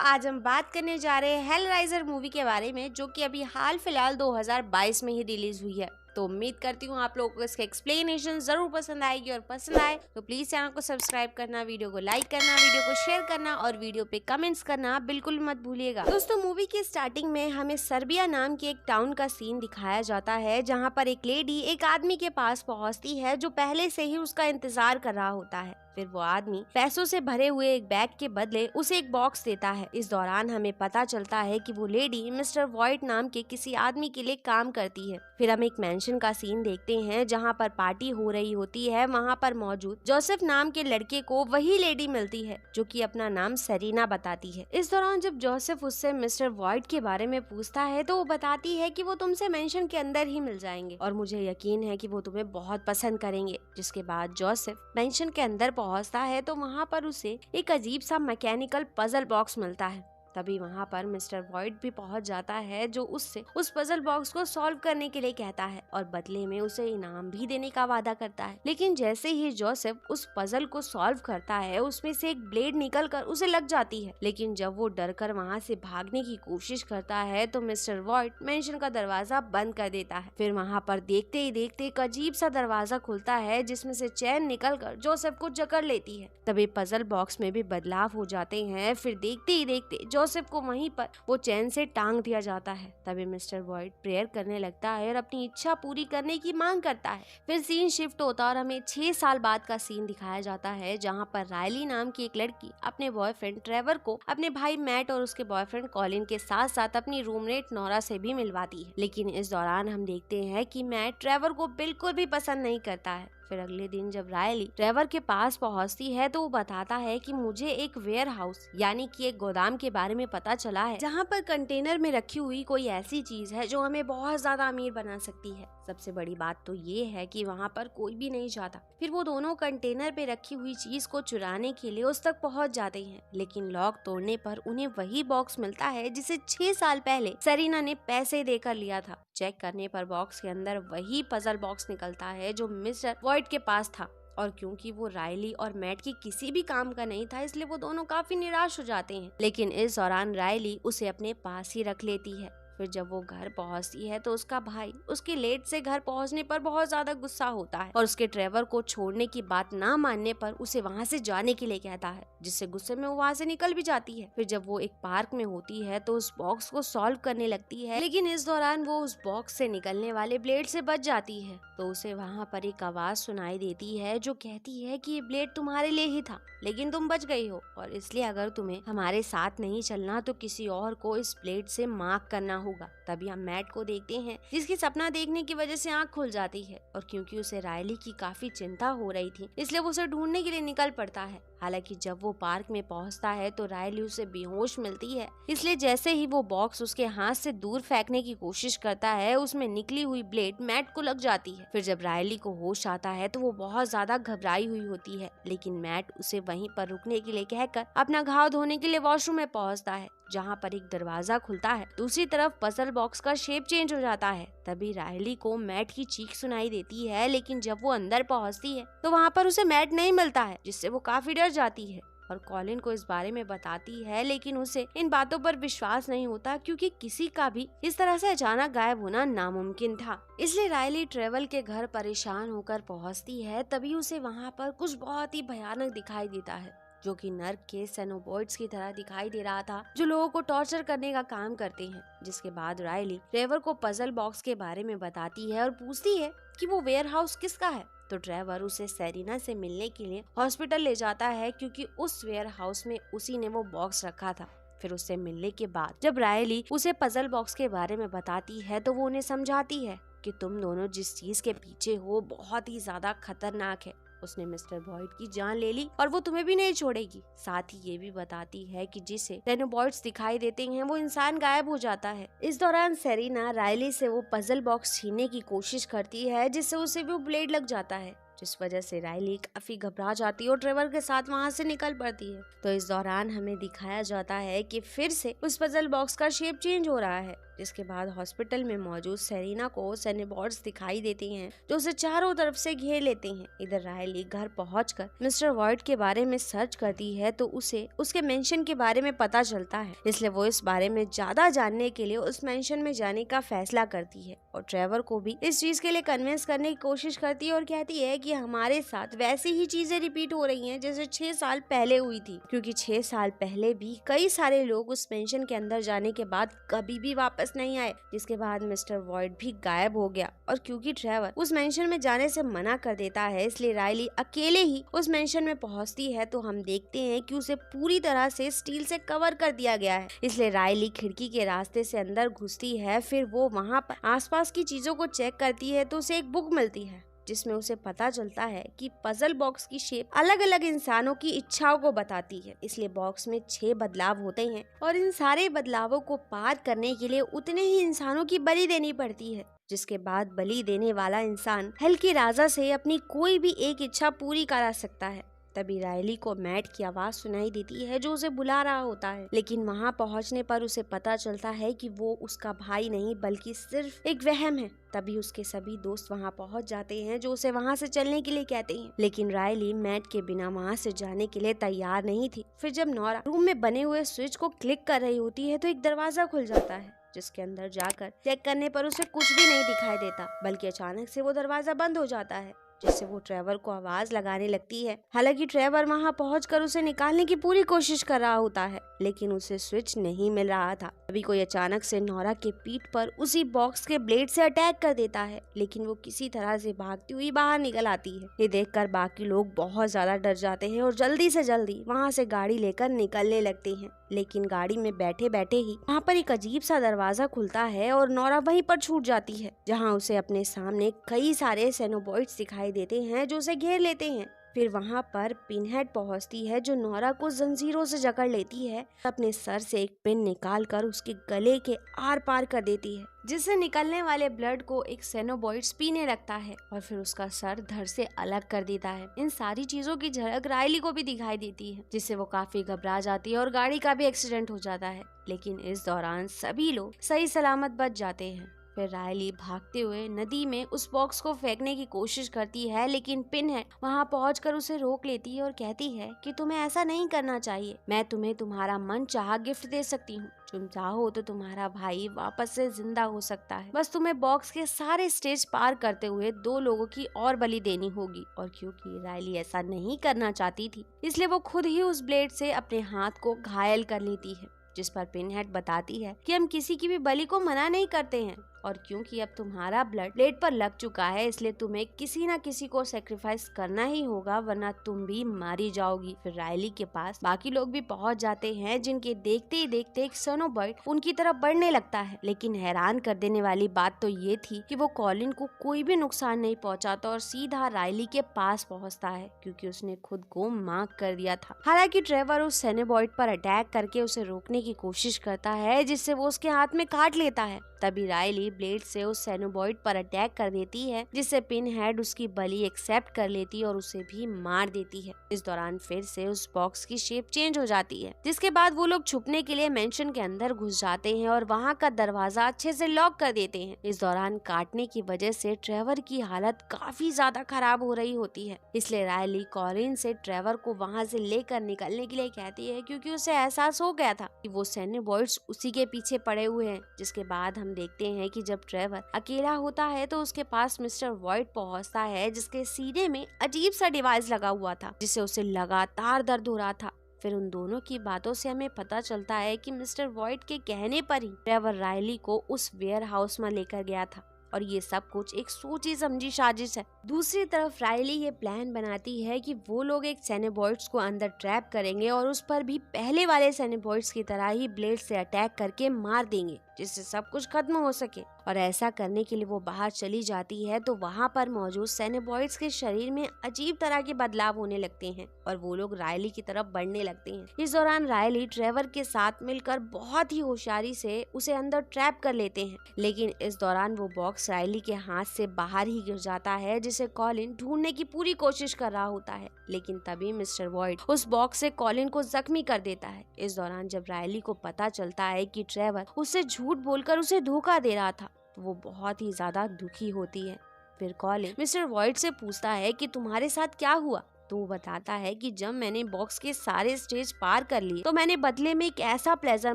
आज हम बात करने जा रहे हैं हेलराइजर मूवी के बारे में, जो कि अभी हाल फिलहाल 2022 में ही रिलीज हुई है। तो उम्मीद करती हूँ आप लोगों को इसका एक्सप्लेनेशन जरूर पसंद आएगी, और पसंद आए तो प्लीज चैनल को सब्सक्राइब करना, वीडियो को लाइक करना, वीडियो को शेयर करना और वीडियो पे कमेंट्स करना बिल्कुल मत भूलिएगा। दोस्तों, मूवी की स्टार्टिंग में हमें सर्बिया नाम के एक टाउन का सीन दिखाया जाता है, जहाँ पर एक लेडी एक आदमी के पास पहुँचती है जो पहले से ही उसका इंतजार कर रहा होता है। फिर वो आदमी पैसों से भरे हुए एक बैग के बदले उसे एक बॉक्स देता है। इस दौरान हमें पता चलता है कि वो लेडी मिस्टर वॉइट नाम के किसी आदमी के लिए काम करती है। फिर हम एक मेंशन का सीन देखते हैं जहाँ पर पार्टी हो रही होती है। वहाँ पर मौजूद जोसेफ नाम के लड़के को वही लेडी मिलती है जो कि अपना नाम सेरिना बताती है। इस दौरान जब जोसेफ उससे मिस्टर वॉइट के बारे में पूछता है तो वो बताती है कि वो तुमसे मेंशन के अंदर ही मिल जाएंगे और मुझे यकीन है कि वो तुम्हें बहुत पसंद करेंगे। जिसके बाद जोसेफ मेंशन के अंदर पहुंचता है तो वहाँ पर उसे एक अजीब सा मैकेनिकल पजल बॉक्स मिलता है। तभी वहाँ पर मिस्टर वॉइट भी पहुंच जाता है जो उससे उस पजल बॉक्स को सॉल्व करने के लिए कहता है और बदले में उसे इनाम भी देने का वादा करता है। लेकिन जैसे ही जोसेफ उस पजल को सॉल्व करता है, उसमें से एक ब्लेड निकल कर उसे लग जाती है। लेकिन जब वो डर कर वहाँ से भागने की कोशिश करता है तो मिस्टर वॉइट मेंशन का दरवाजा बंद कर देता है। फिर वहाँ पर देखते ही देखते एक अजीब सा दरवाजा खुलता है जिसमें से चैन निकल कर जोसेफ को जकड़ लेती है। तभी पजल बॉक्स में भी बदलाव हो जाते हैं। फिर देखते ही देखते जोसेफ को वहीं पर वो चैन से टांग दिया जाता है। तभी मिस्टर वॉइट प्रेयर करने लगता है और अपनी इच्छा पूरी करने की मांग करता है। फिर सीन शिफ्ट होता और हमें 6 साल बाद का सीन दिखाया जाता है, जहां पर रायली नाम की एक लड़की अपने बॉयफ्रेंड ट्रेवर को अपने भाई मैट और उसके बॉयफ्रेंड कॉलिन के साथ साथ अपनी रूममेट नोरा से भी मिलवाती है। लेकिन इस दौरान हम देखते हैं कि मैट ट्रेवर को बिल्कुल भी पसंद नहीं करता है। फिर अगले दिन जब रायली ट्रेवर के पास पहुंचती है तो वो बताता है कि मुझे एक वेयर हाउस यानी कि एक गोदाम के बारे में पता चला है, जहां पर कंटेनर में रखी हुई कोई ऐसी चीज है जो हमें बहुत ज्यादा अमीर बना सकती है। सबसे बड़ी बात तो ये है कि वहाँ पर कोई भी नहीं जाता। फिर वो दोनों कंटेनर पे रखी हुई चीज को चुराने के लिए उस तक पहुँच जाते हैं, लेकिन लॉक तोड़ने पर उन्हें वही बॉक्स मिलता है जिसे 6 साल पहले सेरिना ने पैसे देकर लिया था। चेक करने पर बॉक्स के अंदर वही पजल बॉक्स निकलता है जो मिस्टर वॉइट के पास था, और क्योंकि वो रायली और मैट की किसी भी काम का नहीं था, इसलिए वो दोनों काफी निराश हो जाते हैं। लेकिन इस दौरान रायली उसे अपने पास ही रख लेती है। फिर जब वो घर पहुंचती है तो उसका भाई उसके लेट से घर पहुंचने पर बहुत ज्यादा गुस्सा होता है और उसके ट्रेवर को छोड़ने की बात ना मानने पर उसे वहां से जाने के लिए कहता है, जिससे गुस्से में वो वहां से निकल भी जाती है। फिर जब वो एक पार्क में होती है तो उस बॉक्स को सॉल्व करने लगती है, लेकिन इस दौरान वो उस बॉक्स से निकलने वाले ब्लेड से बच जाती है। तो उसे वहाँ पर एक आवाज सुनाई देती है जो कहती है कि ये ब्लेड तुम्हारे लिए ही था, लेकिन तुम बच गई हो, और इसलिए अगर तुम्हें हमारे साथ नहीं चलना तो किसी और को इस ब्लेड से मार्क करना होगा। तभी हम मैट को देखते हैं जिसकी सपना देखने की वजह से आंख खुल जाती है, और क्योंकि उसे रायली की काफी चिंता हो रही थी इसलिए वो उसे ढूंढने के लिए निकल पड़ता है। हालांकि जब वो पार्क में पहुंचता है तो रायली उसे बेहोश मिलती है, इसलिए जैसे ही वो बॉक्स उसके हाथ से दूर फेंकने की कोशिश करता है, उसमें निकली हुई ब्लेड मैट को लग जाती है। फिर जब रायली को होश आता है तो वो बहुत ज्यादा घबराई हुई होती है, लेकिन मैट उसे वहीं पर रुकने के लिए कहकर अपना घाव धोने के लिए वॉशरूम में पहुंचता है, जहाँ पर एक दरवाजा खुलता है। दूसरी तरफ पजल बॉक्स का शेप चेंज हो जाता है। तभी रायली को मैट की चीख सुनाई देती है, लेकिन जब वो अंदर पहुँचती है तो वहाँ पर उसे मैट नहीं मिलता है, जिससे वो काफी डर जाती है और कॉलिन को इस बारे में बताती है। लेकिन उसे इन बातों पर विश्वास नहीं होता, क्योंकि किसी का भी इस तरह से अचानक गायब होना नामुमकिन था। इसलिए रायली ट्रेवल के घर परेशान होकर पहुँचती है। तभी उसे वहाँ पर कुछ बहुत ही भयानक दिखाई देता है, जो कि नर्क के सेनोबॉइड्स की तरह दिखाई दे रहा था, जो लोगों को टॉर्चर करने का काम करते हैं। जिसके बाद रायली ट्रेवर को पजल बॉक्स के बारे में बताती है और पूछती है कि वो वेयर हाउस किसका है। तो ट्रेवर उसे सेरिना से मिलने के लिए हॉस्पिटल ले जाता है, क्योंकि उस वेयर हाउस में उसी ने वो बॉक्स रखा था। फिर उससे मिलने के बाद जब रायली उसे पजल बॉक्स के बारे में बताती है तो वो उन्हें समझाती है कि तुम दोनों जिस चीज के पीछे हो बहुत ही ज्यादा खतरनाक है। उसने मिस्टर वॉइट की जान ले ली और वो तुम्हें भी नहीं छोड़ेगी। साथ ही ये भी बताती है कि जिसे सेनोबॉइड्स दिखाई देते हैं वो इंसान गायब हो जाता है। इस दौरान सेरिना रायली से वो पजल बॉक्स छीनने की कोशिश करती है, जिससे उसे वो ब्लेड लग जाता है, जिस वजह से रायली काफी घबरा जाती है और ट्रेवर के साथ वहाँ से निकल पड़ती है। तो इस दौरान हमें दिखाया जाता है कि फिर से उस पजल बॉक्स का शेप चेंज हो रहा है जिसके बाद हॉस्पिटल में मौजूद सेरेना को सेनेबॉट्स दिखाई देते हैं जो उसे चारों तरफ से घेर लेते हैं। इधर रायली घर पहुंचकर मिस्टर वॉइड के बारे में सर्च करती है तो उसे उसके मेंशन के बारे में पता चलता है, इसलिए वो इस बारे में ज्यादा जानने के लिए उस मेंशन में जाने का फैसला करती है और ट्रेवर को भी इस चीज के लिए कन्विंस करने की कोशिश करती है और कहती है कि हमारे साथ वैसी ही चीजें रिपीट हो रही हैं जैसे 6 साल पहले हुई थी, क्योंकि 6 साल पहले भी कई सारे लोग उस मेंशन के अंदर जाने के बाद कभी भी वापस नहीं आए, जिसके बाद मिस्टर वॉइड भी गायब हो गया। और क्योंकि ट्रेवर उस मेंशन में जाने से मना कर देता है, इसलिए रायली अकेले ही उस मेंशन में पहुंचती है तो हम देखते हैं कि उसे पूरी तरह से स्टील से कवर कर दिया गया है, इसलिए रायली खिड़की के रास्ते से अंदर घुसती है। फिर वो वहाँ पर आसपास की चीजों को चेक करती है तो उसे एक बुक मिलती है जिसमें उसे पता चलता है कि पजल बॉक्स की शेप अलग अलग इंसानों की इच्छाओं को बताती है, इसलिए बॉक्स में 6 बदलाव होते हैं और इन सारे बदलावों को पार करने के लिए उतने ही इंसानों की बलि देनी पड़ती है, जिसके बाद बलि देने वाला इंसान हेल के राजा से अपनी कोई भी एक इच्छा पूरी करा सकता है। तभी रायली को मैट की आवाज सुनाई देती है जो उसे बुला रहा होता है, लेकिन वहां पहुंचने पर उसे पता चलता है कि वो उसका भाई नहीं बल्कि सिर्फ एक वहम है। तभी उसके सभी दोस्त वहां पहुंच जाते हैं जो उसे वहां से चलने के लिए कहते हैं, लेकिन रायली मैट के बिना वहां से जाने के लिए तैयार नहीं थी। फिर जब नोरा रूम में बने हुए स्विच को क्लिक कर रही होती है तो एक दरवाजा खुल जाता है, जिसके अंदर जाकर चेक करने पर उसे कुछ भी नहीं दिखाई देता, बल्कि अचानक से वो दरवाजा बंद हो जाता है, जिससे वो ट्रेवर को आवाज लगाने लगती है। हालांकि ट्रेवर वहां पहुंचकर उसे निकालने की पूरी कोशिश कर रहा होता है, लेकिन उसे स्विच नहीं मिल रहा था। अभी कोई अचानक से नोरा के पीठ पर उसी बॉक्स के ब्लेड से अटैक कर देता है, लेकिन वो किसी तरह से भागती हुई बाहर निकल आती है। ये देखकर बाकी लोग बहुत ज्यादा डर जाते हैं और जल्दी से जल्दी वहाँ से गाड़ी लेकर निकलने लगते हैं, लेकिन गाड़ी में बैठे बैठे ही वहाँ पर एक अजीब सा दरवाजा खुलता है और नोरा वहीं पर छूट जाती है, जहाँ उसे अपने सामने कई सारे सेनोबॉइड्स दिखाई देते हैं जो उसे घेर लेते हैं। फिर वहाँ पर पिनहेड पहुँचती है जो नोरा को जंजीरों से जकड़ लेती है, अपने सर से एक पिन निकालकर उसके गले के आर पार कर देती है, जिससे निकलने वाले ब्लड को एक सेनोबॉइड्स पीने लगता है और फिर उसका सर धड़ से अलग कर देता है। इन सारी चीजों की झलक रायली को भी दिखाई देती है, जिससे वो काफी घबरा जाती है और गाड़ी का भी एक्सीडेंट हो जाता है, लेकिन इस दौरान सभी लोग सही सलामत बच जाते हैं। फिर रायली भागते हुए नदी में उस बॉक्स को फेंकने की कोशिश करती है, लेकिन पिनहेड वहां पहुंचकर उसे रोक लेती है और कहती है कि तुम्हें ऐसा नहीं करना चाहिए, मैं तुम्हें तुम्हारा मनचाहा गिफ्ट दे सकती हूँ, तुम चाहो तो तुम्हारा भाई वापस से जिंदा हो सकता है, बस तुम्हें बॉक्स के सारे स्टेज पार करते हुए 2 लोगों की और बलि देनी होगी। और क्योंकि रायली ऐसा नहीं करना चाहती थी, इसलिए वो खुद ही उस ब्लेड से अपने हाथ को घायल कर लेती है, जिस पर पिनहेड बताती है कि हम किसी की भी बलि को मना नहीं करते हैं, और क्योंकि अब तुम्हारा ब्लड ब्लेड पर लग चुका है इसलिए तुम्हें किसी न किसी को सेक्रीफाइस करना ही होगा, वरना तुम भी मारी जाओगी। फिर रायली के पास बाकी लोग भी पहुंच जाते हैं, जिनके देखते ही देखते एक सेनोबॉइड उनकी तरफ बढ़ने लगता है, लेकिन हैरान कर देने वाली बात तो ये थी कि वो कॉलिन को कोई भी नुकसान नहीं पहुंचाता और सीधा रायली के पास पहुंचता है, क्योंकि उसने खुद को मार्क कर दिया था। हालांकि ट्रेवर उस सेनोबॉइड पर अटैक करके उसे रोकने की कोशिश करता है, जिससे वो उसके हाथ में काट लेता है। तभी रायली ब्लेड से उस सेनोबॉइड पर अटैक कर देती है, जिससे पिनहेड उसकी बलि एक्सेप्ट कर लेती है और उसे भी मार देती है। इस दौरान फिर से उस बॉक्स की शेप चेंज हो जाती है, जिसके बाद वो लोग छुपने के लिए मेंशन के अंदर घुस जाते हैं और वहाँ का दरवाजा अच्छे से लॉक कर देते हैं। इस दौरान काटने की वजह से ट्रेवर की हालत काफी ज्यादा खराब हो रही होती है, इसलिए रायली कॉलिन से ट्रेवर को वहाँ से लेकर निकलने के लिए कहती है, क्योंकि उसे एहसास हो गया था कि वो सेनोबॉइड्स उसी के पीछे पड़े हुए हैं। जिसके बाद हम देखते हैं कि जब ट्रेवर अकेला होता है तो उसके पास मिस्टर वॉइड पहुंचता है, जिसके सीने में अजीब सा डिवाइस लगा हुआ था, जिससे उसे लगातार दर्द हो रहा था। फिर उन दोनों की बातों से हमें पता चलता है कि मिस्टर वॉइड के कहने पर ही ट्रेवर रायली को उस वेयर हाउस में लेकर गया था और ये सब कुछ एक सोची समझी साजिश है। दूसरी तरफ रायली ये प्लान बनाती है कि वो लोग एक सेनोबॉइड्स को अंदर ट्रैप करेंगे और उस पर भी पहले वाले सेनोबॉइड्स की तरह ही ब्लेड से अटैक करके मार देंगे, जिससे सब कुछ खत्म हो सके। और ऐसा करने के लिए वो बाहर चली जाती है तो वहाँ पर मौजूद सेनोबॉइड्स के शरीर में अजीब तरह के बदलाव होने लगते हैं और वो लोग रायली की तरफ बढ़ने लगते हैं। इस दौरान रायली ट्रेवर के साथ मिलकर बहुत ही होशियारी से उसे अंदर ट्रैप कर लेते हैं, लेकिन इस दौरान वो बॉक्स रायली के हाथ से बाहर ही गिर जाता है, जिसे कॉलिन ढूंढने की पूरी कोशिश कर रहा होता है। लेकिन तभी मिस्टर वॉइड उस बॉक्स से कॉलिन को जख्मी कर देता है। इस दौरान जब रायली को पता चलता है कि ट्रेवर उससे झूठ बोलकर उसे धोखा दे रहा था तो वो बहुत ही ज्यादा दुखी होती है। फिर कॉलिन मिस्टर वॉइड से पूछता है कि तुम्हारे साथ क्या हुआ, तो वो बताता है कि जब मैंने बॉक्स के सारे स्टेज पार कर लिए तो मैंने बदले में एक ऐसा प्लेजर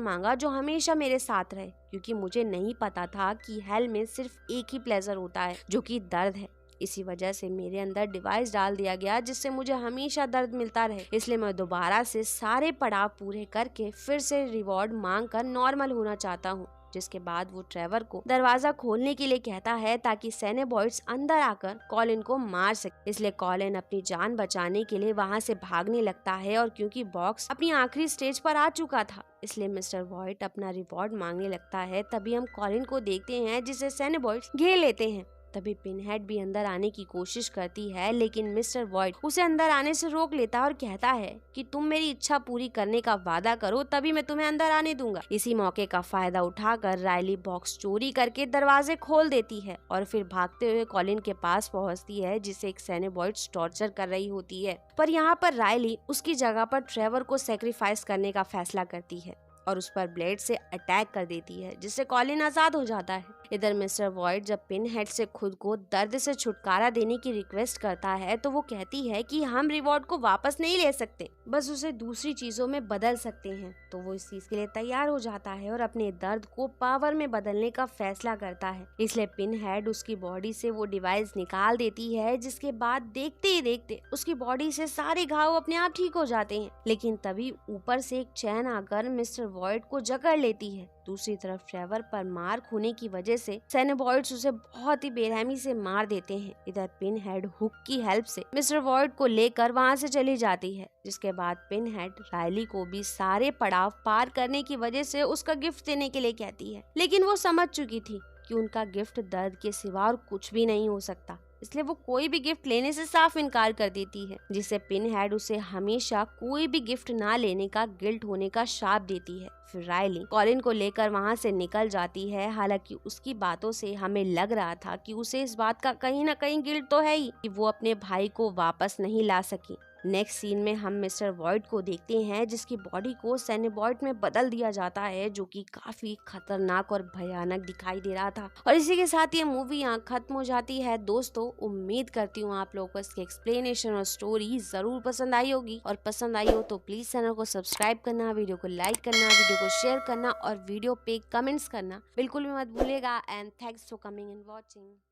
मांगा जो हमेशा मेरे साथ रहे, क्योंकि मुझे नहीं पता था कि हेल में सिर्फ एक ही प्लेजर होता है जो कि दर्द है। इसी वजह से मेरे अंदर डिवाइस डाल दिया गया जिससे मुझे हमेशा दर्द मिलता रहे, इसलिए मैं दोबारा से सारे पड़ाव पूरे करके फिर से रिवॉर्ड मांग कर नॉर्मल होना चाहता हूँ। जिसके बाद वो ट्रेवर को दरवाजा खोलने के लिए कहता है ताकि सेनेबॉइड्स अंदर आकर कॉलिन को मार सके। इसलिए कॉलिन अपनी जान बचाने के लिए वहाँ से भागने लगता है और क्योंकि बॉक्स अपनी आखिरी स्टेज पर आ चुका था इसलिए मिस्टर वॉइड अपना रिवॉर्ड मांगने लगता है। तभी हम कॉलिन को देखते हैं जिसे सेनेबॉइड्स घेर लेते हैं। तभी पिनहेड भी अंदर आने की कोशिश करती है, लेकिन मिस्टर वॉइड उसे अंदर आने से रोक लेता है और कहता है कि तुम मेरी इच्छा पूरी करने का वादा करो तभी मैं तुम्हें अंदर आने दूंगा। इसी मौके का फायदा उठाकर रायली बॉक्स चोरी करके दरवाजे खोल देती है और फिर भागते हुए कॉलिन के पास पहुंचती है जिसे एक सेनेबॉइड्स टॉर्चर कर रही होती है। पर यहाँ पर रायली उसकी जगह पर ट्रेवर को सेक्रीफाइस करने का फैसला करती है और उस पर ब्लेड से अटैक कर देती है जिससे कॉलिन आजाद हो जाता है। इधर मिस्टर वॉइड जब पिनहेड से खुद को दर्द से छुटकारा देने की रिक्वेस्ट करता है तो वो कहती है कि हम रिवॉर्ड को वापस नहीं ले सकते, बस उसे दूसरी चीजों में बदल सकते हैं। तो वो इस चीज के लिए तैयार हो जाता है और अपने दर्द को पावर में बदलने का फैसला करता है। इसलिए पिनहेड उसकी बॉडी से वो डिवाइस निकाल देती है, जिसके बाद देखते ही देखते उसकी बॉडी से सारे घाव अपने आप ठीक हो जाते हैं। लेकिन तभी ऊपर से एक चैन आकर मिस्टर वॉइड को जकड़ लेती है। दूसरी तरफ ट्रेवर पर मार्क होने की वजह से सेनेबॉइड्स उसे बहुत ही बेरहमी से मार देते हैं। इधर पिनहेड हुक की हेल्प से मिस्टर वॉइड को लेकर वहां से चली जाती है, जिसके बाद पिनहेड रायली को भी सारे पड़ाव पार करने की वजह से उसका गिफ्ट देने के लिए कहती है। लेकिन वो समझ चुकी थी कि उनका गिफ्ट दर्द के सिवा और कुछ भी नहीं हो सकता, इसलिए वो कोई भी गिफ्ट लेने से साफ इनकार कर देती है, जिससे पिनहेड उसे हमेशा कोई भी गिफ्ट ना लेने का गिल्ट होने का श्राप देती है। फिर रायली कॉलिन को लेकर वहां से निकल जाती है। हालांकि उसकी बातों से हमें लग रहा था कि उसे इस बात का कहीं ना कहीं गिल्ट तो है ही कि वो अपने भाई को वापस नहीं ला सकी। नेक्स्ट सीन में हम मिस्टर वॉइड को देखते हैं जिसकी बॉडी को सेनेबॉइड में बदल दिया जाता है, जो कि काफी खतरनाक और भयानक दिखाई दे रहा था। और इसी के साथ ये मूवी यहाँ खत्म हो जाती है। दोस्तों, उम्मीद करती हूँ आप लोगों को इसकी एक्सप्लेनेशन और स्टोरी जरूर पसंद आई होगी, और पसंद आई हो तो प्लीज चैनल को सब्सक्राइब करना, वीडियो को लाइक करना, वीडियो को शेयर करना और वीडियो पे कमेंट्स करना बिल्कुल भी मत भूलिएगा। And thanks for coming and watching.